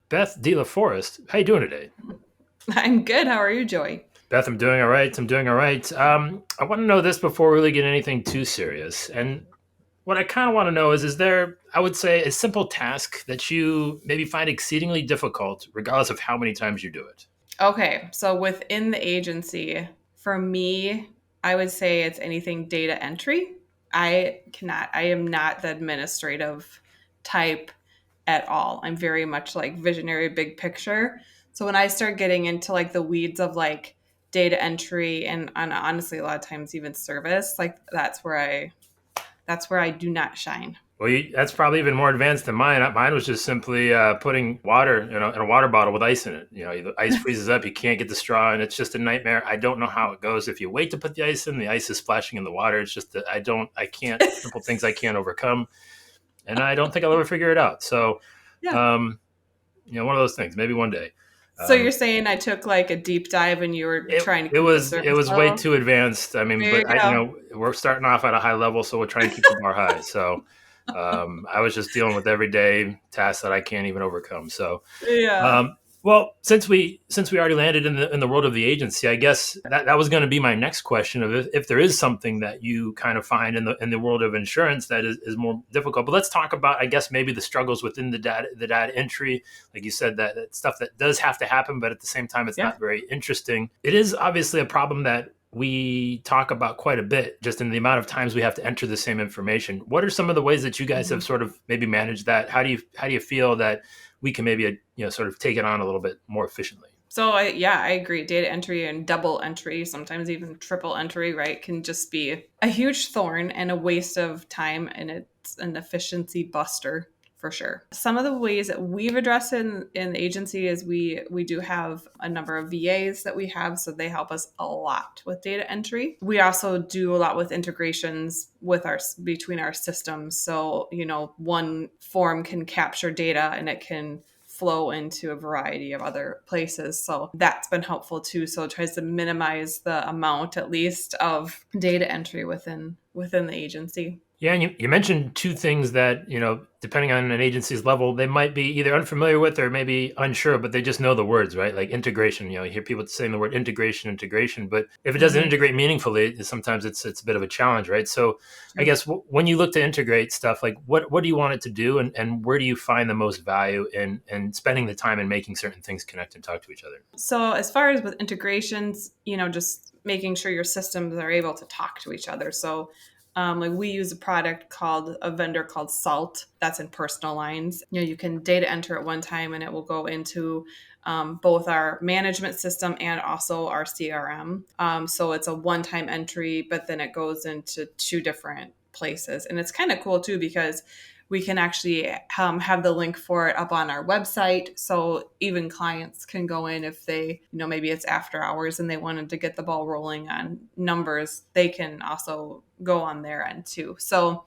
Beth DeLaForest. How you doing today? I'm good. How are you, Joy? Beth, I'm doing all right. I'm doing all right. I want to know this before we really get anything too serious. And what I kind of want to know is there, I would say, a simple task that you maybe find exceedingly difficult, regardless of how many times you do it? Okay, so within the agency, for me, I would say it's anything data entry. I am not the administrative type at all. I'm very much like visionary, big picture. So when I start getting into like the weeds of like data entry and honestly, a lot of times even service, like that's where I do not shine. Well, that's probably even more advanced than mine. Mine was just simply putting water in a water bottle with ice in it. The ice freezes up, you can't get the straw, and it's just a nightmare. I don't know how it goes. If you wait to put the ice in, the ice is splashing in the water. It's just that I can't, simple things I can't overcome, and I don't think I'll ever figure it out. So, Yeah. um, one of those things. Maybe one day. So you're Um, saying I took like a deep dive and you were it trying to it keep the was it surface was way level? too advanced. I mean, There but you go. we're starting off at a high level, so we'll try and keep the bar high. So I was just dealing with everyday tasks that I can't even overcome. So Yeah. um, well, since we already landed in the world of the agency, I guess that was going to be my next question of if there is something that you kind of find in the world of insurance that is more difficult. But let's talk about, I guess, maybe the struggles within the data entry. Like you said, that stuff that does have to happen, but at the same time, it's Yeah. not very interesting. It is obviously a problem that we talk about quite a bit, just in the amount of times we have to enter the same information. What are some of the ways that you guys have Mhm. sort of maybe managed that? How do you feel that we can maybe sort of take it on a little bit more efficiently? So I agree. Data entry and double entry, sometimes even triple entry, right, can just be a huge thorn and a waste of time, and it's an efficiency buster for sure. Some of the ways that we've addressed it in the agency is we do have a number of VAs that we have, so they help us a lot with data entry. We also do a lot with integrations with our between our systems. So, one form can capture data and it can flow into a variety of other places. So that's been helpful too. So it tries to minimize the amount, at least, of data entry within the agency. Yeah, and you mentioned two things that, depending on an agency's level, they might be either unfamiliar with or maybe unsure, but they just know the words, right? Like integration. You hear people saying the word integration, integration, but if it doesn't Mm-hmm. integrate meaningfully, sometimes it's a bit of a challenge, right? So I True. guess when you look to integrate stuff, like what do you want it to do, and where do you find the most value in spending the time and making certain things connect and talk to each other? So as far as with integrations, just making sure your systems are able to talk to each other. So like we use a vendor called Salt that's in personal lines. You can data enter at one time and it will go into both our management system and also our CRM. So it's a one-time entry, but then it goes into two different places. And it's kind of cool too because we can actually have the link for it up on our website. So even clients can go in if they, maybe it's after hours and they wanted to get the ball rolling on numbers, they can also go on their end too. So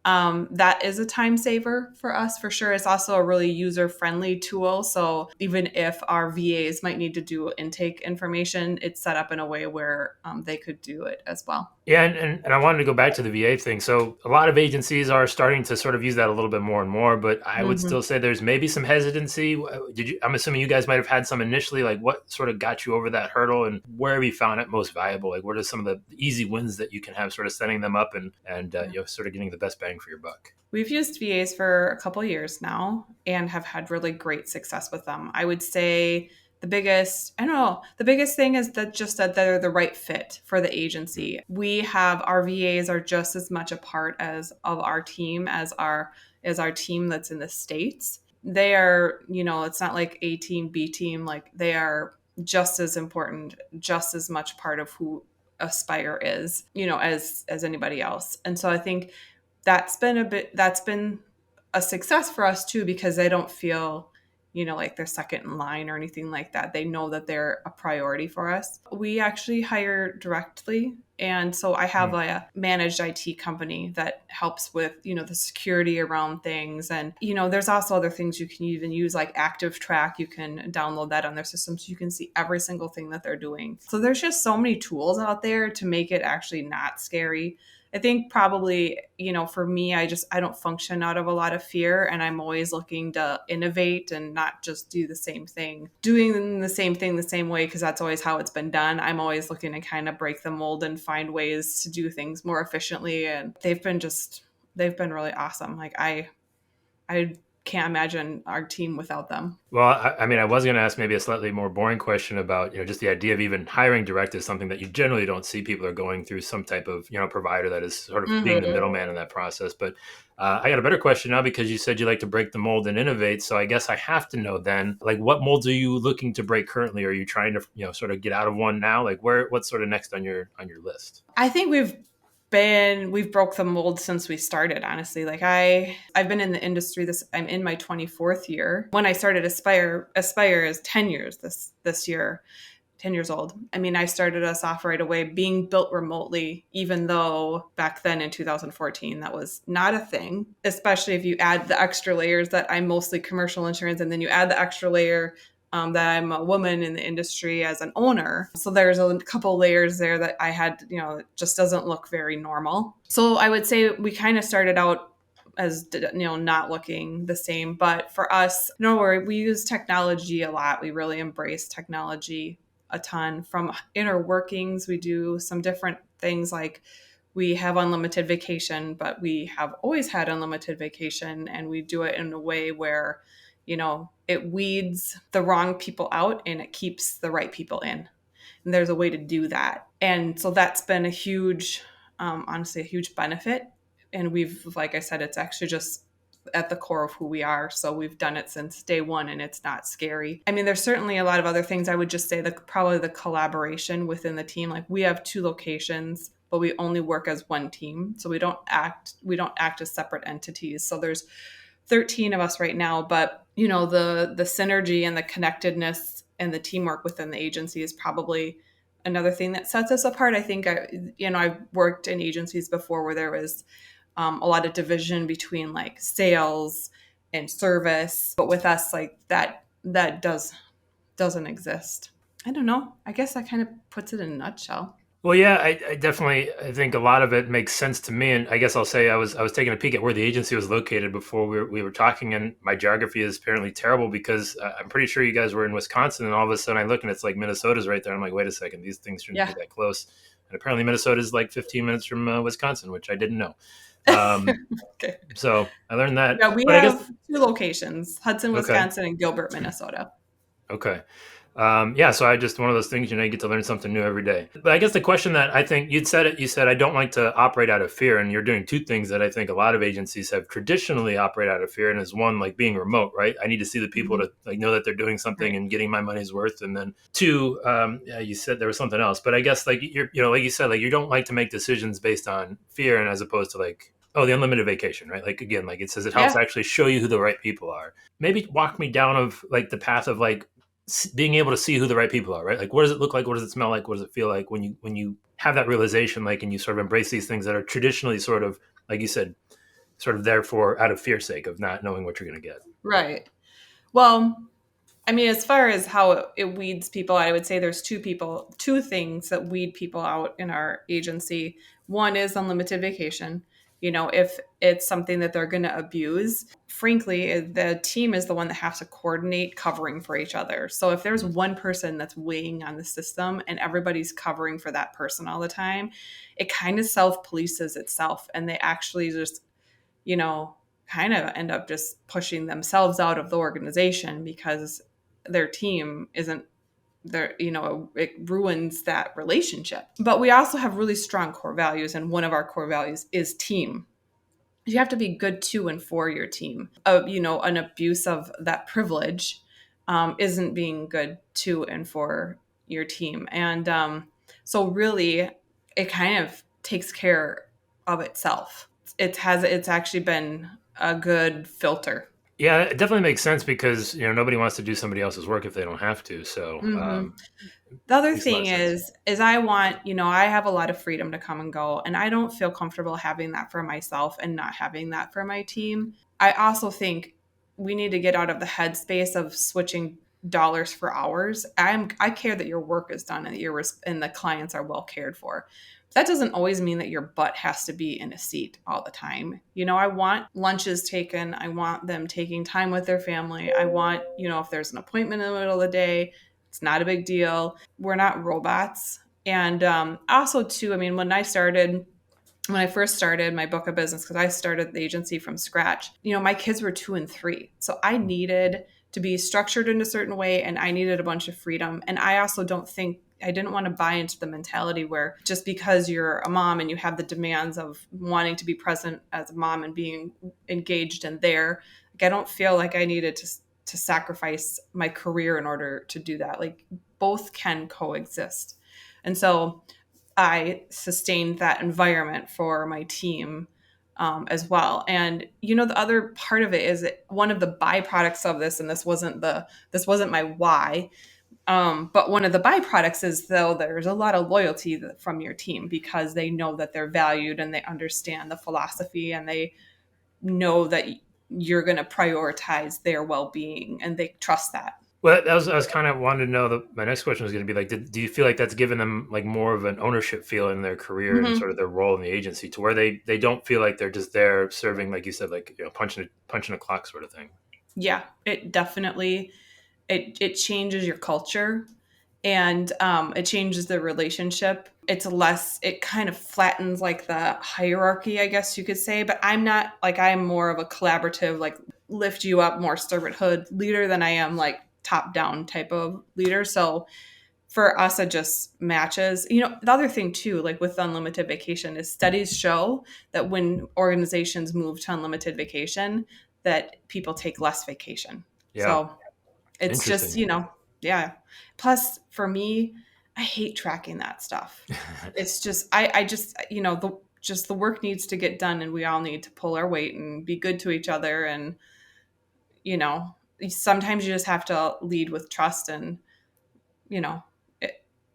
that is a time saver for us for sure. It's also a really user friendly tool. So even if our VAs might need to do intake information, it's set up in a way where they could do it as well. Yeah, and I wanted to go back to the VA thing. So a lot of agencies are starting to sort of use that a little bit more and more, but I would Mhm. still say there's maybe some hesitancy. I'm assuming you guys might have had some initially. Like, what sort of got you over that hurdle, and where have you found it most valuable? Like, what are some of the easy wins that you can have, sort of setting them up and sort of getting the best bang for your buck? We've used VAs for a couple of years now and have had really great success with them. I would say I don't know, the biggest thing is that they're the right fit for the agency. We have our VAs are just as much a part as of our team as our team that's in the States. They are, it's not like A team, B team, like they are just as important, just as much part of who Aspire is, as anybody else. And so I think that's been a success for us too because they don't feel like they're second in line or anything like that. They know that they're a priority for us. We actually hire directly, and so I have Hmm. a managed IT company that helps with the security around things. And there's also other things you can even use, like Active Track. You can download that on their system so you can see every single thing that they're doing. So there's just so many tools out there to make it actually not scary, I think probably, for me, I don't function out of a lot of fear, and I'm always looking to innovate and not just do the same thing, doing the same thing the same way, because that's always how it's been done. I'm always looking to kind of break the mold and find ways to do things more efficiently. And they've been really awesome. Like I can't imagine our team without them. Well, I mean, I was going to ask maybe a slightly more boring question about, just the idea of even hiring direct is something that you generally don't see. People are going through some type of, provider that is sort of being the Mm-hmm. middleman in that process. But I got a better question now because you said you like to break the mold and innovate. So I guess I have to know then, like, what molds are you looking to break currently? Are you trying to, sort of get out of one now? Like, what's sort of next on your list? I think we've broke the mold since we started, honestly. Like I've been in the industry, I'm in my 24th year. When I started Aspire is 10 years this year. 10 years old. I mean, I started us off right away being built remotely, even though back then in 2014, that was not a thing, especially if you add the extra layers that I'm mostly commercial insurance, and then you add the extra layer that I'm a woman in the industry as an owner. So there's a couple layers there that I had, it just doesn't look very normal. So I would say we kind of started out as not looking the same, but for us, we use technology a lot. We really embrace technology a ton. From inner workings, we do some different things, like we have unlimited vacation, but we have always had unlimited vacation, and we do it in a way where it weeds the wrong people out and it keeps the right people in. And there's a way to do that. And so that's been a huge, honestly, a huge benefit. And like I said, it's actually just at the core of who we are. So we've done it since day one, and it's not scary. I mean, there's certainly a lot of other things. I would just say that probably the collaboration within the team. Like we have 2 locations, but we only work as one team. So we don't act as separate entities. So there's 13 of us right now, but the synergy and the connectedness and the teamwork within the agency is probably another thing that sets us apart. I think I've worked in agencies before where there was a lot of division between like sales and service, but with us, like that doesn't exist. I don't know. I guess that kind of puts it in a nutshell. Well, yeah, I definitely I think a lot of it makes sense to me, and I guess I'll say I was taking a peek at where the agency was located before we were talking, and my geography is apparently terrible because I'm pretty sure you guys were in Wisconsin, and all of a sudden I look and it's like Minnesota's right there. I'm like, wait a second, these things shouldn't be Yeah. that close, and apparently Minnesota is like 15 minutes from Wisconsin, which I didn't know. Um, Okay. so I learned that, Yeah, we but I guess have 2 locations: Hudson, okay. Wisconsin, and Gilbert, Minnesota. Okay. Yeah, so I just one of those things, you get to learn something new every day. But I guess the question that I think you said I don't like to operate out of fear, and you're doing 2 things that I think a lot of agencies have traditionally operate out of fear, and is one like being remote, right? I need to see the people Mhm. to like know that they're doing something Right. and getting my money's worth, and then 2, yeah, you said there was something else, but I guess like you're, like you said, like you don't like to make decisions based on fear, and as opposed to like, oh, the unlimited vacation, right? Like again, like it says, it helps Yeah. actually show you who the right people are. Maybe walk me down of like the path of like being able to see who the right people are, right? Like, what does it look like? What does it smell like? What does it feel like when you have that realization, like, and you sort of embrace these things that are traditionally sort of, like you said, sort of therefore out of fear sake of not knowing what you're going to get. Right. Well, I mean, as far as how it weeds people out, I would say there's 2 things that weed people out in our agency. One is unlimited vacation. If it's something that they're going to abuse, frankly, the team is the one that has to coordinate covering for each other. So if there's one person that's weighing on the system and everybody's covering for that person all the time, it kind of self polices itself, and they actually just you know, kind of end up just pushing themselves out of the organization because their team isn't there. It ruins that relationship. But we also have really strong core values, and one of our core values is team. You have to be good to and for your team. An abuse of that privilege isn't being good to and for your team. And so really it kind of takes care of itself. It's actually been a good filter. Yeah, it definitely makes sense because nobody wants to do somebody else's work if they don't have to. So Hmm. The other makes a lot thing of sense. is I want, I have a lot of freedom to come and go, and I don't feel comfortable having that for myself and not having that for my team. I also think we need to get out of the headspace of switching dollars for hours. I care that your work is done and and the clients are well cared for. That doesn't always mean that your butt has to be in a seat all the time. I want lunches taken. I want them taking time with their family. I want, if there's an appointment in the middle of the day, it's not a big deal. We're not robots. And also, too, I mean, when I first started my book of business, because I started the agency from scratch, my kids were 2 and 3. So I needed to be structured in a certain way and I needed a bunch of freedom. And I also I didn't want to buy into the mentality where just because you're a mom and you have the demands of wanting to be present as a mom and being engaged in there, like I don't feel like I needed to sacrifice my career in order to do that. Like both can coexist. And so I sustained that environment for my team as well. And the other part of it is that one of the byproducts of this, and this wasn't my why, but one of the byproducts is though there's a lot of loyalty from your team because they know that they're valued and they understand the philosophy and they know that you're going to prioritize their well-being and they trust that. Well, I was kind of wanted to know that my next question was going to be like, do you feel like that's given them like more of an ownership feel in their career and Mm-hmm. sort of their role in the agency to where they don't feel like they're just there serving, like you said, like, punching a clock sort of thing. Yeah, it definitely it changes your culture and it changes the relationship. It kind of flattens like the hierarchy, I guess you could say. But I'm more of a collaborative, like lift you up, more servanthood leader than I am like top down type of leader. So for us, it just matches. The other thing too, like with unlimited vacation, is studies show that when organizations move to unlimited vacation, that people take less vacation. Yeah, So it's just, interesting. yeah. Plus, for me, I hate tracking that stuff. It's just, I just, the work needs to get done and we all need to pull our weight and be good to each other. And, you know, sometimes you just have to lead with trust and, you know,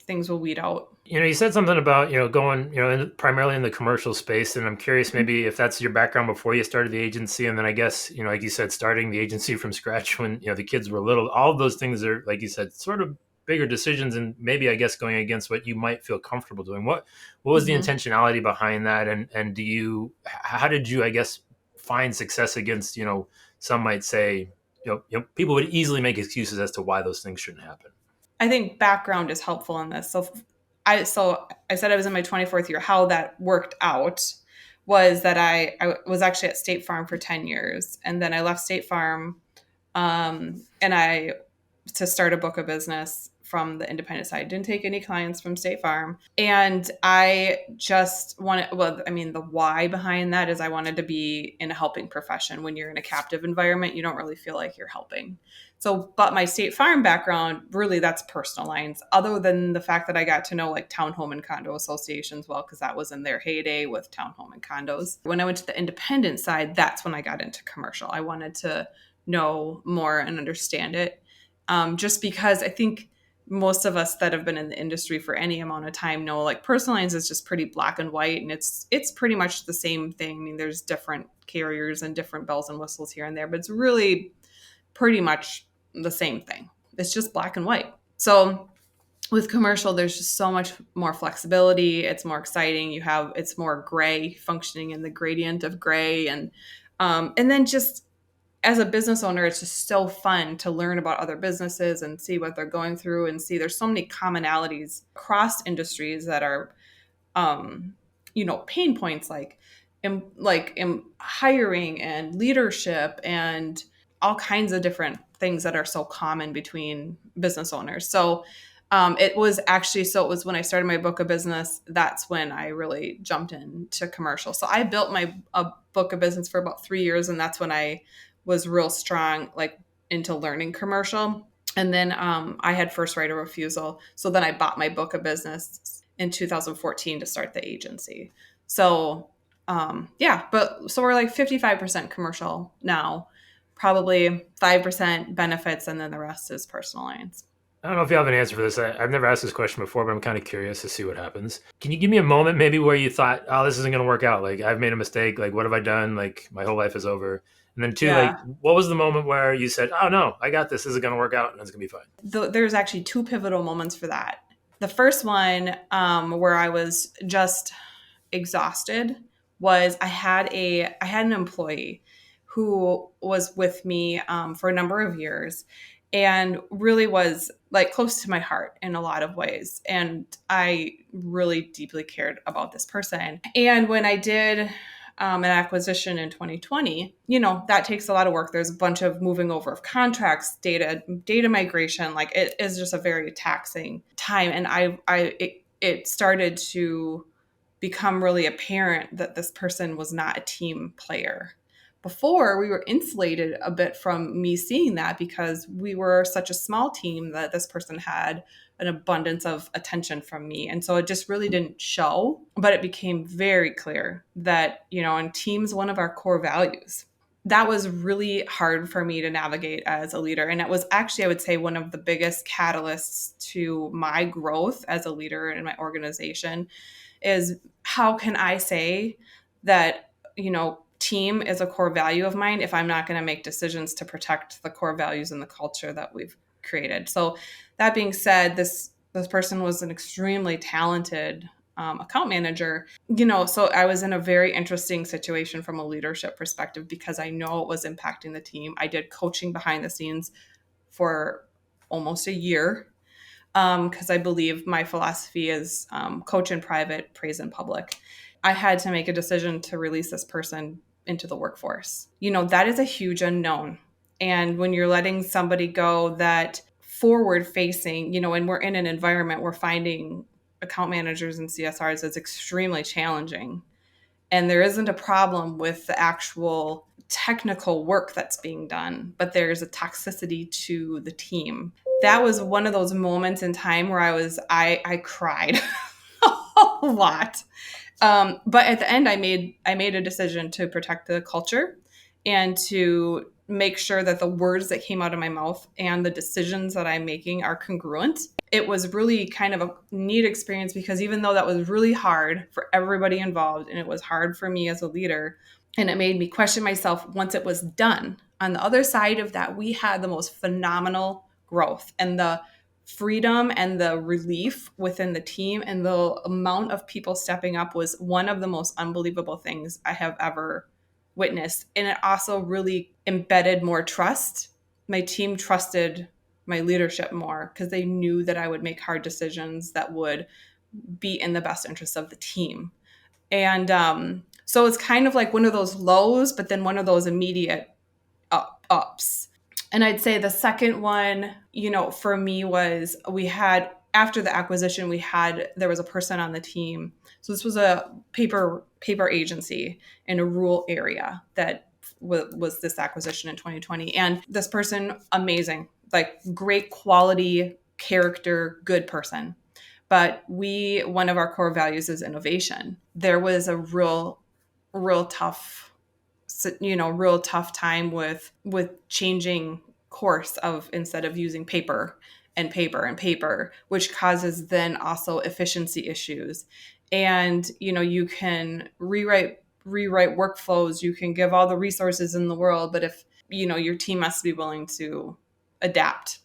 things will weed out. You said something about, going, primarily in the commercial space. And I'm curious maybe if that's your background before you started the agency. And then I guess, like you said, starting the agency from scratch when, the kids were little, all of those things are, like you said, sort of bigger decisions and maybe, I guess, going against what you might feel comfortable doing. What was the Mm-hmm. intentionality behind that? And how did you, I guess, find success against, some might say, people would easily make excuses as to why those things shouldn't happen. I think background is helpful in this. So I said I was in my 24th year. How that worked out was that I was actually at State Farm for 10 years. And then I left State Farm and I to start a book of business from the independent side. Didn't take any clients from State Farm. And I just wanted, well, I mean, the why behind that is I wanted to be in a helping profession. When you're in a captive environment, you don't really feel like you're helping. So, but my State Farm background, really, that's personal lines, other than the fact that I got to know like townhome and condo associations well, because that was in their heyday with townhome and condos. When I went to the independent side, that's when I got into commercial. I wanted to know more and understand it. Just because I think most of us that have been in the industry for any amount of time know like personal lines is just pretty black and white and it's pretty much the same thing. I mean, there's different carriers and different bells and whistles here and there, but it's really pretty much the same thing. It's just black and white. So with commercial, there's just so much more flexibility. It's more exciting. It's more gray, functioning in the gradient of gray, and then just as a business owner, it's just so fun to learn about other businesses and see what they're going through and see there's so many commonalities across industries that are, pain points like hiring and leadership and all kinds of different things that are so common between business owners. So it was when I started my book of business, that's when I really jumped into commercial. So I built my a book of business for about 3 years, and that's when I was real strong, like into learning commercial. And then I had first right of refusal. So then I bought my book of business in 2014 to start the agency. So yeah, but so we're like 55% commercial now, probably 5% benefits, and then the rest is personal lines. I don't know if you have an answer for this. I've never asked this question before, but I'm kind of curious to see what happens. Can you give me a moment maybe where you thought, oh, this isn't going to work out? Like, I've made a mistake. Like, what have I done? Like, my whole life is over. And then two, like, Yeah. what was the moment where you said, oh, no, I got this. This is going to work out and it's going to be fine? There's actually two pivotal moments for that. The first one, where I was just exhausted, was I had an employee who was with me for a number of years, and really was like close to my heart in a lot of ways. And I really deeply cared about this person. And when I did an acquisition in 2020, that takes a lot of work. There's a bunch of moving over of contracts, data migration. Like, it is just a very taxing time. And it started to become really apparent that this person was not a team player. Before, we were insulated a bit from me seeing that because we were such a small team that this person had an abundance of attention from me. And so it just really didn't show, but it became very clear that, in teams, one of our core values. That was really hard for me to navigate as a leader. And it was actually, I would say, one of the biggest catalysts to my growth as a leader in my organization is, how can I say that, team is a core value of mine if I'm not going to make decisions to protect the core values and the culture that we've created? So that being said, this person was an extremely talented account manager. So I was in a very interesting situation from a leadership perspective because I know it was impacting the team. I did coaching behind the scenes for almost a year, because I believe my philosophy is coach in private, praise in public. I had to make a decision to release this person into the workforce. That is a huge unknown. And when you're letting somebody go that forward facing, and we're in an environment where finding account managers and CSRs is extremely challenging. And there isn't a problem with the actual technical work that's being done, but there's a toxicity to the team. That was one of those moments in time where I cried a lot. But at the end, I made a decision to protect the culture and to make sure that the words that came out of my mouth and the decisions that I'm making are congruent. It was really kind of a neat experience because even though that was really hard for everybody involved, and it was hard for me as a leader, and it made me question myself once it was done. On the other side of that, we had the most phenomenal growth, and the freedom and the relief within the team and the amount of people stepping up was one of the most unbelievable things I have ever witnessed. And it also really embedded more trust. My team trusted my leadership more because they knew that I would make hard decisions that would be in the best interest of the team. And so it's kind of like one of those lows, but then one of those immediate ups. And I'd say the second one, for me was, after the acquisition, there was a person on the team. So this was a paper agency in a rural area that was this acquisition in 2020. And this person, amazing, like great quality character, good person. But one of our core values is innovation. There was a real tough time with changing course of, instead of using paper and paper and paper, which causes then also efficiency issues. And you can rewrite workflows, you can give all the resources in the world, but if your team has to be willing to adapt,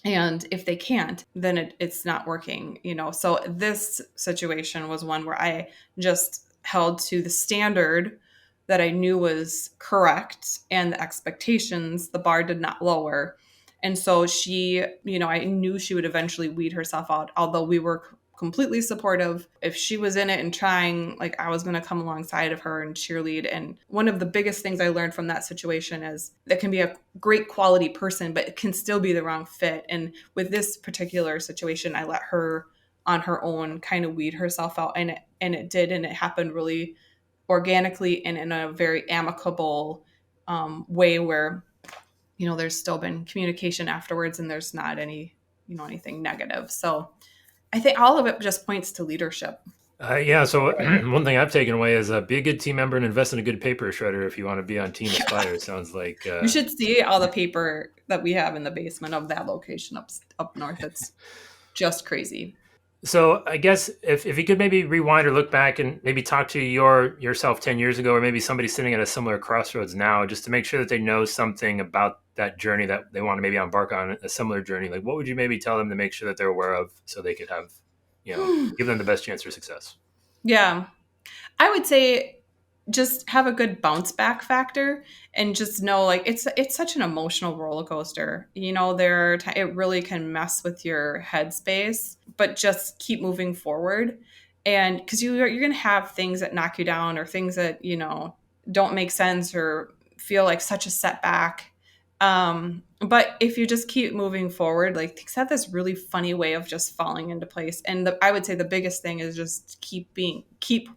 and if they can't, then it's not working. So this situation was one where I just held to the standard that I knew was correct, and the expectations, the bar did not lower. And so she, I knew she would eventually weed herself out, although we were completely supportive. If she was in it and trying, like, I was going to come alongside of her and cheerlead. And one of the biggest things I learned from that situation is that can be a great quality person, but it can still be the wrong fit. And with this particular situation, I let her on her own kind of weed herself out, and it did, and it happened really organically and in a very amicable way where, there's still been communication afterwards, and there's not anything negative. So I think all of it just points to leadership. Yeah. So one thing I've taken away is be a good team member and invest in a good paper shredder if you want to be on Team Aspire. It sounds like you should see all the paper that we have in the basement of that location up north. It's just crazy. So I guess if you could maybe rewind or look back and maybe talk to yourself 10 years ago, or maybe somebody sitting at a similar crossroads now, just to make sure that they know something about that journey that they want to maybe embark on a similar journey, like what would you maybe tell them to make sure that they're aware of so they could have, give them the best chance for success? Yeah. I would say just have a good bounce back factor and just know like it's such an emotional roller coaster. It really can mess with your headspace, but just keep moving forward. And because you're going to have things that knock you down or things that, don't make sense or feel like such a setback. But if you just keep moving forward, like things have this really funny way of just falling into place. And I would say the biggest thing is just keep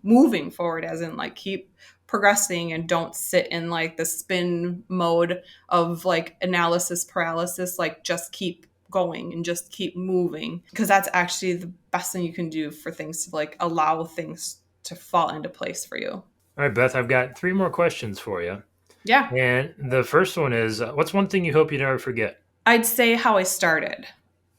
moving forward, as in like keep progressing and don't sit in like the spin mode of like analysis paralysis. Like just keep going and just keep moving, because that's actually the best thing you can do for things to like allow things to fall into place for you. All right, Beth, I've got three more questions for you. Yeah. And the first one is, what's one thing you hope you never forget? I'd say how I started.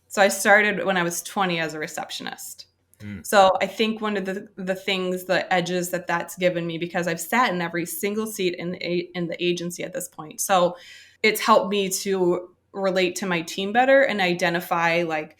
So I started when I was 20 as a receptionist. Mm. So I think one of the things, the edges that's given me, because I've sat in every single seat in the agency at this point. So it's helped me to relate to my team better and identify like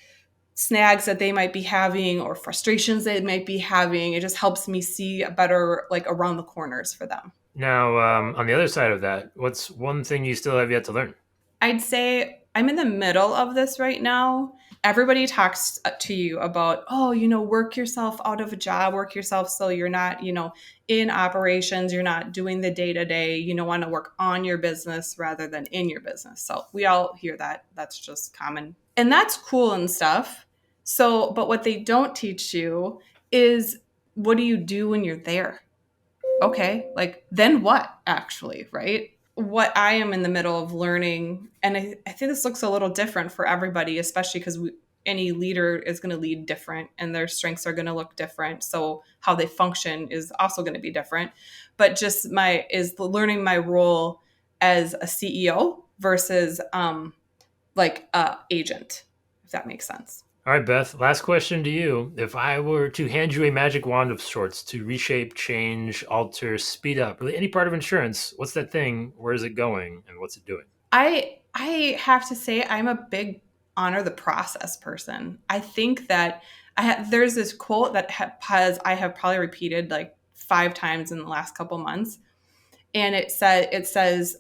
snags that they might be having or frustrations they might be having. It just helps me see a better like around the corners for them. Now, on the other side of that, what's one thing you still have yet to learn? I'd say I'm in the middle of this right now. Everybody talks to you about, oh, work yourself out of a job, work yourself so you're not, in operations, you're not doing the day to day. You want to work on your business rather than in your business. So we all hear that. That's just common. And that's cool and stuff. So, but what they don't teach you is what do you do when you're there? Okay, like then what actually, right? What I am in the middle of learning, and I think this looks a little different for everybody, especially because any leader is going to lead different and their strengths are going to look different. So how they function is also going to be different. But just learning my role as a CEO versus like a agent, if that makes sense. All right, Beth, last question to you. If I were to hand you a magic wand of sorts to reshape, change, alter, speed up, really any part of insurance, what's that thing? Where is it going? And what's it doing? I have to say I'm a big honor the process person. I think that there's this quote that I have probably repeated like 5 times in the last couple months, and it says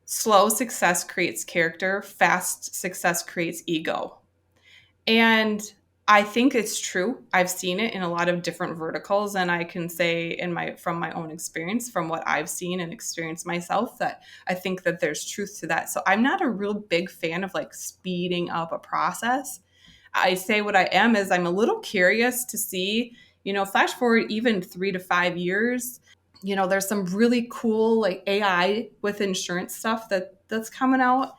slow success creates character, fast success creates ego. And I think it's true. I've seen it in a lot of different verticals, and I can say from my own experience, from what I've seen and experienced myself, that I think that there's truth to that. So I'm not a real big fan of like speeding up a process. I say what I am is I'm a little curious to see, flash forward even 3 to 5 years. There's some really cool like AI with insurance stuff that's coming out,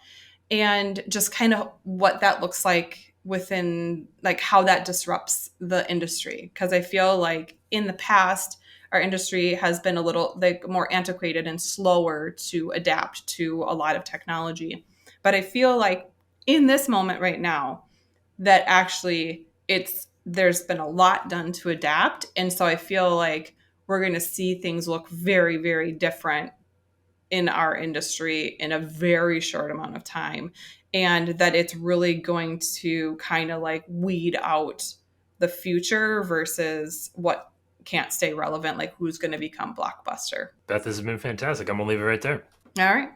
and just kind of what that looks like within like how that disrupts the industry, because I feel like in the past our industry has been a little like more antiquated and slower to adapt to a lot of technology. But I feel like in this moment right now that actually there's been a lot done to adapt, and so I feel like we're going to see things look very, very different in our industry in a very short amount of time, and that it's really going to kind of like weed out the future versus what can't stay relevant, like who's going to become blockbuster. Beth, this has been fantastic. I'm going to leave it right there. All right.